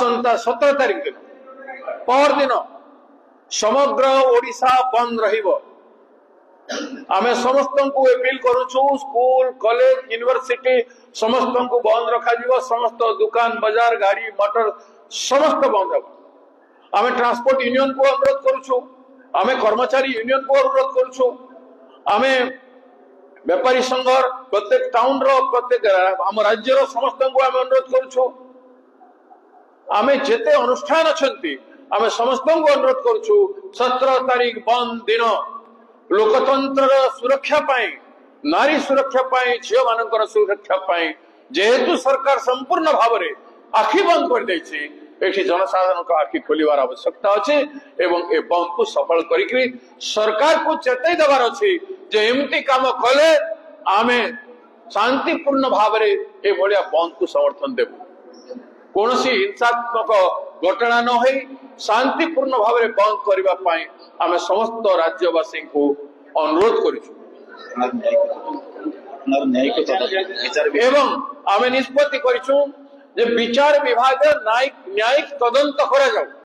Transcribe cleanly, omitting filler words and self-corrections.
आसंता 17 तारिख दिन पर दिन समग्र ओडिशा बंद रहिबो। आमे समस्त को अपील करूछु, स्कूल कॉलेज यूनिवर्सिटी समस्त को बंद रखा जीवो। समस्त दुकान बाजार गाड़ी मोटर समस्त बंद हो। आमे ट्रांसपोर्ट यूनियन को अनुरोध करूछु, आमे कर्मचारी यूनियन को अनुरोध करूछु, आमे व्यापारी संघ प्रत्येक टाउन रो प्रत्येक आम राज्य रो समस्त को आमे अनुरोध करूछु। आमे जेते अनुष्ठान अछंती आमे समस्त को अनुरोध करूछु 17 तारिख बंद दिन लोकतंत्र सुरक्षा पाई, नारी सुरक्षा पाई, झियो मानकर सुरक्षा पाई जेहेतु सरकार संपूर्ण भाव में आखि बंद कर देछि, एठी जनसाधारण को आखि खोलिवार आवश्यकता अछि एवं ए बंद को सफल करिकरी सरकार को चेताई देवार अछि जे एमती काम कले आमे शांतिपूर्ण भाव में ए भलिया बंद को समर्थन देबु। कोनोसी हिंसात्मक घटना न होई शांतिपूर्ण भाव में बंद करबा पाई आमे समस्त राज्यवासी को अनुरोध करिछु एवं आमे निष्पत्ति करिछु जे विचार विभाग न्यायिक तदंत करा जाऊ।